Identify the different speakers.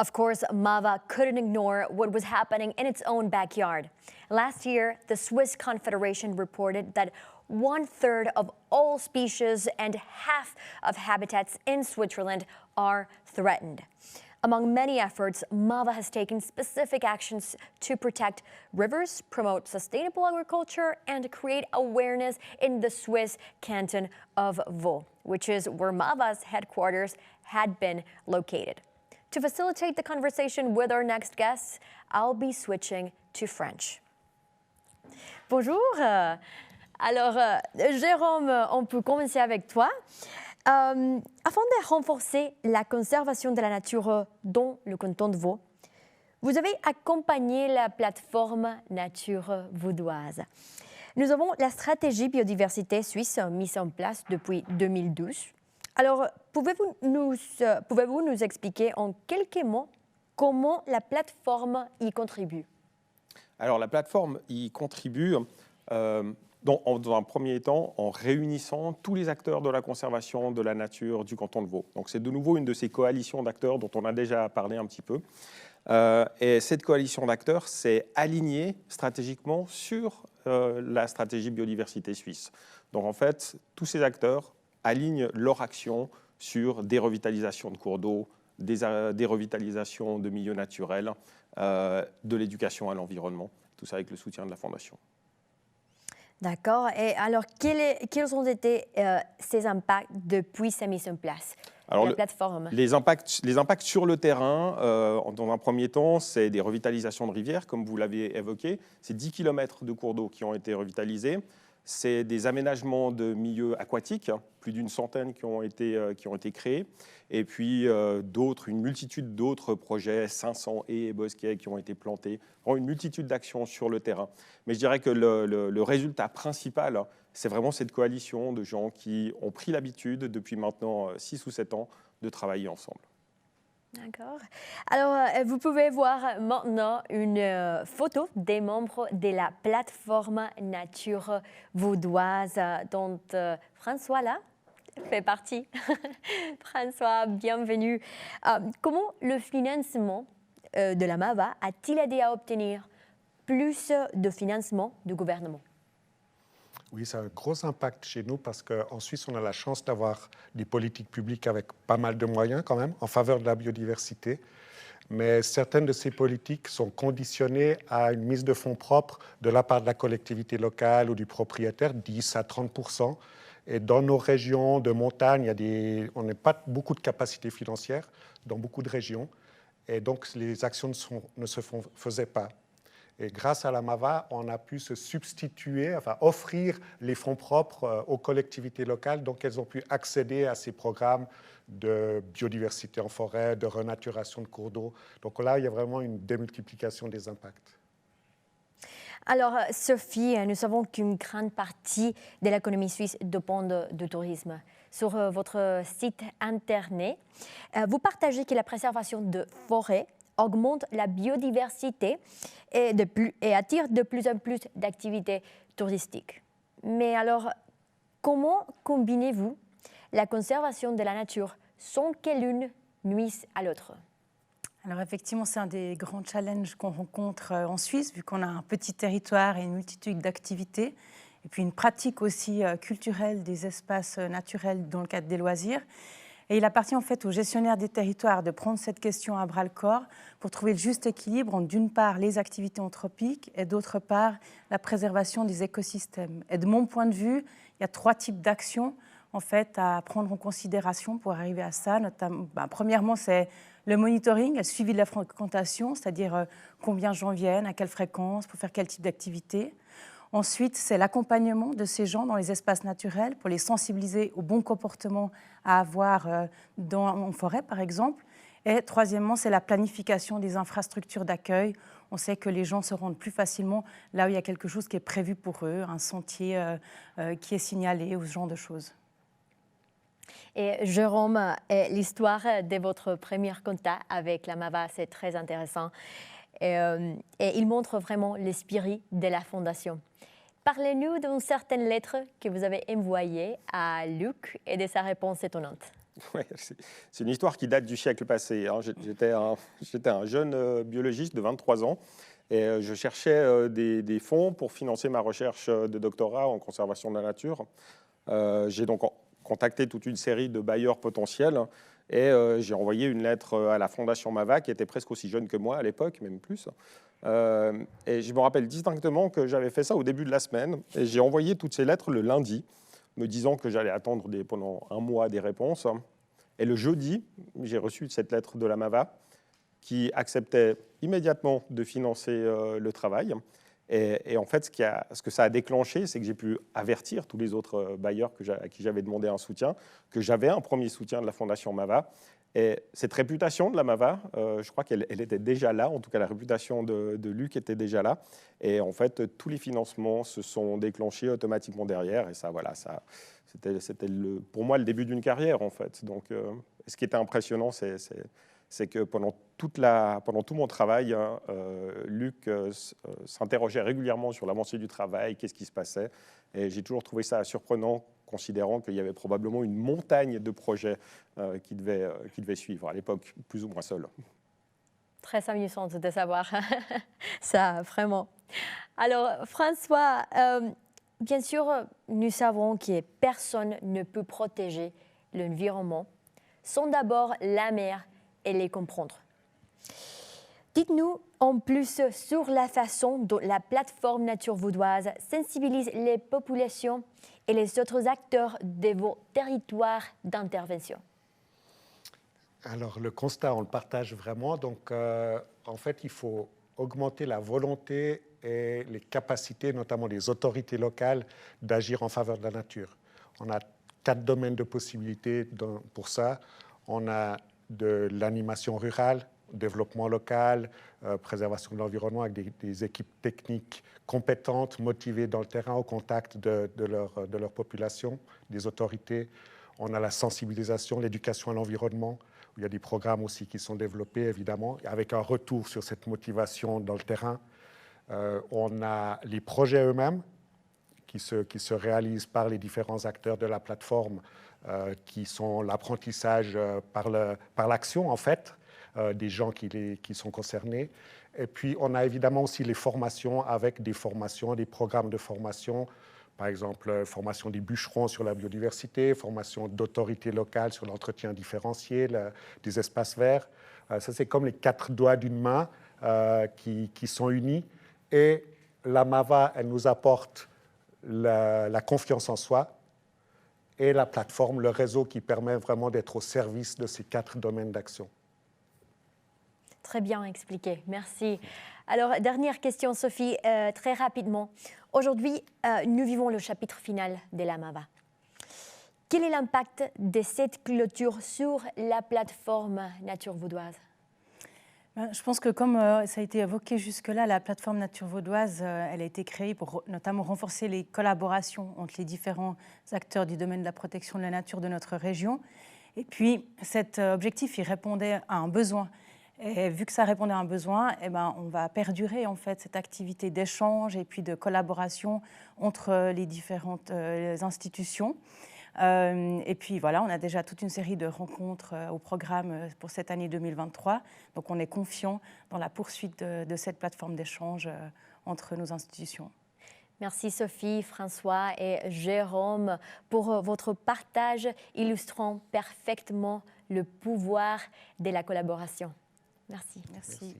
Speaker 1: Of course, MAVA couldn't ignore what was happening in its own backyard. Last year, the Swiss Confederation reported that 1/3 of all species and half of habitats in Switzerland are threatened. Among many efforts, MAVA has taken specific actions to protect rivers, promote sustainable agriculture, and create awareness in the Swiss canton of Vaud, which is where MAVA's headquarters had been located. To facilitate the conversation with our next guest, I'll be switching to French. Bonjour. Alors, Jérôme, on peut commencer avec toi. Afin de renforcer la conservation de la nature dans le canton de Vaud, vous avez accompagné la plateforme Nature Vaudoise. Nous avons la stratégie biodiversité suisse mise en place depuis 2012. Alors, pouvez-vous nous expliquer en quelques mots comment la plateforme y contribue?
Speaker 2: Alors, la plateforme y contribue dans un premier temps en réunissant tous les acteurs de la conservation de la nature du canton de Vaud. Donc, c'est de nouveau une de ces coalitions d'acteurs dont on a déjà parlé un petit peu. Et cette coalition d'acteurs s'est alignée stratégiquement sur la stratégie biodiversité suisse. Donc, en fait, tous ces acteurs alignent leur action sur des revitalisations de cours d'eau, des revitalisations de milieux naturels, de l'éducation à l'environnement, tout ça avec le soutien de la Fondation.
Speaker 1: D'accord. Et alors, quels ont été ces impacts depuis sa mise en place,
Speaker 2: alors,
Speaker 1: la plateforme?
Speaker 2: Les impacts sur le terrain, dans un premier temps, c'est des revitalisations de rivières, comme vous l'avez évoqué. C'est 10 km de cours d'eau qui ont été revitalisés. C'est des aménagements de milieux aquatiques, plus d'une centaine qui ont été créés. Et puis une multitude d'autres projets, 500 haies et bosquets qui ont été plantés. Une multitude d'actions sur le terrain. Mais je dirais que le résultat principal, c'est vraiment cette coalition de gens qui ont pris l'habitude, depuis maintenant 6 ou 7 ans, de travailler ensemble.
Speaker 1: D'accord. Alors, vous pouvez voir maintenant une photo des membres de la plateforme Nature Vaudoise dont François là fait partie. François, bienvenue. Comment le financement de la MAVA a-t-il aidé à obtenir plus de financement du gouvernement?
Speaker 3: Oui, ça a un gros impact chez nous parce qu'en Suisse, on a la chance d'avoir des politiques publiques avec pas mal de moyens quand même en faveur de la biodiversité. Mais certaines de ces politiques sont conditionnées à une mise de fonds propres de la part de la collectivité locale ou du propriétaire, 10 à 30%. Et dans nos régions de montagne, on n'a pas beaucoup de capacité financière dans beaucoup de régions. Et donc, les actions ne se faisaient pas. Et grâce à la MAVA, on a pu se substituer, offrir les fonds propres aux collectivités locales. Donc, elles ont pu accéder à ces programmes de biodiversité en forêt, de renaturation de cours d'eau. Donc là, il y a vraiment une démultiplication des impacts.
Speaker 1: Alors, Sophie, nous savons qu'une grande partie de l'économie suisse dépend du tourisme. Sur votre site internet, vous partagez que la préservation de forêts augmente la biodiversité et attire de plus en plus d'activités touristiques. Mais alors, comment combinez-vous la conservation de la nature sans que l'une nuise à l'autre?
Speaker 4: Alors effectivement, c'est un des grands challenges qu'on rencontre en Suisse, vu qu'on a un petit territoire et une multitude d'activités, et puis une pratique aussi culturelle des espaces naturels dans le cadre des loisirs. Et il appartient en fait aux gestionnaires des territoires de prendre cette question à bras-le-corps pour trouver le juste équilibre entre d'une part les activités anthropiques et d'autre part la préservation des écosystèmes. Et de mon point de vue, il y a 3 types d'actions en fait à prendre en considération pour arriver à ça. Notamment, premièrement, c'est le monitoring, le suivi de la fréquentation, c'est-à-dire combien de gens viennent, à quelle fréquence, pour faire quel type d'activité. Ensuite, c'est l'accompagnement de ces gens dans les espaces naturels pour les sensibiliser au bon comportement à avoir en forêt, par exemple. Et troisièmement, c'est la planification des infrastructures d'accueil. On sait que les gens se rendent plus facilement là où il y a quelque chose qui est prévu pour eux, un sentier qui est signalé ou ce genre de choses.
Speaker 1: Et Jérôme, l'histoire de votre premier contact avec la MAVA, c'est très intéressant. Et il montre vraiment l'esprit de la Fondation. Parlez-nous d'une certaine lettre que vous avez envoyée à Luc et de sa réponse étonnante.
Speaker 2: Ouais, c'est une histoire qui date du siècle passé, hein. J'étais un jeune biologiste de 23 ans et je cherchais des fonds pour financer ma recherche de doctorat en conservation de la nature. J'ai donc contacté toute une série de bailleurs potentiels et j'ai envoyé une lettre à la Fondation Mava, qui était presque aussi jeune que moi à l'époque, même plus. Et je me rappelle distinctement que j'avais fait ça au début de la semaine et j'ai envoyé toutes ces lettres le lundi, me disant que j'allais attendre pendant un mois des réponses. Et le jeudi, j'ai reçu cette lettre de la Mava qui acceptait immédiatement de financer le travail. Et en fait, ce que ça a déclenché, c'est que j'ai pu avertir tous les autres bailleurs à qui j'avais demandé un soutien, que j'avais un premier soutien de la Fondation Mava. Et cette réputation de la Mava, je crois qu'elle était déjà là, en tout cas la réputation de Luc était déjà là. Et en fait, tous les financements se sont déclenchés automatiquement derrière. Et ça, voilà, c'était pour moi le début d'une carrière, en fait. Donc, ce qui était impressionnant, c'est que pendant tout mon travail, hein, Luc s'interrogeait régulièrement sur l'avancée du travail, qu'est-ce qui se passait. Et j'ai toujours trouvé ça surprenant, considérant qu'il y avait probablement une montagne de projets qui devaient suivre, à l'époque plus ou moins seul.
Speaker 1: Très amusant de savoir ça, vraiment. Alors, François, bien sûr, nous savons que personne ne peut protéger l'environnement sans d'abord la mer et les comprendre. Dites-nous en plus sur la façon dont la plateforme Nature Vaudoise sensibilise les populations et les autres acteurs de vos territoires d'intervention.
Speaker 3: Alors, le constat, on le partage vraiment. Donc, en fait, il faut augmenter la volonté et les capacités, notamment des autorités locales, d'agir en faveur de la nature. On a 4 domaines de possibilités pour ça. On a de l'animation rurale, développement local, préservation de l'environnement avec des équipes techniques compétentes, motivées dans le terrain, au contact de leur population, des autorités. On a la sensibilisation, l'éducation à l'environnement, où il y a des programmes aussi qui sont développés, évidemment, avec un retour sur cette motivation dans le terrain. On a les projets eux-mêmes qui se réalisent par les différents acteurs de la plateforme, qui sont l'apprentissage par l'action, en fait, des gens qui sont concernés. Et puis, on a évidemment aussi les formations avec des formations, des programmes de formation, par exemple, formation des bûcherons sur la biodiversité, formation d'autorités locales sur l'entretien différencié, des espaces verts. Ça, c'est comme les 4 doigts d'une main qui sont unis. Et la Mava, elle nous apporte la confiance en soi et la plateforme, le réseau qui permet vraiment d'être au service de ces 4 domaines d'action.
Speaker 1: Très bien expliqué, merci. Alors, dernière question, Sophie, très rapidement. Aujourd'hui, nous vivons le chapitre final de la Mava. Quel est l'impact de cette clôture sur la plateforme Nature Vaudoise ?
Speaker 4: Je pense que comme ça a été évoqué jusque-là, la plateforme Nature Vaudoise, elle a été créée pour notamment renforcer les collaborations entre les différents acteurs du domaine de la protection de la nature de notre région. Et puis cet objectif, il répondait à un besoin. Et vu que ça répondait à un besoin, eh ben, on va perdurer en fait cette activité d'échange et puis de collaboration entre les différentes institutions. Et puis voilà, on a déjà toute une série de rencontres au programme pour cette année 2023. Donc on est confiant dans la poursuite de cette plateforme d'échange entre nos institutions.
Speaker 1: Merci Sophie, François et Jérôme pour votre partage illustrant parfaitement le pouvoir de la collaboration. Merci.
Speaker 4: Merci.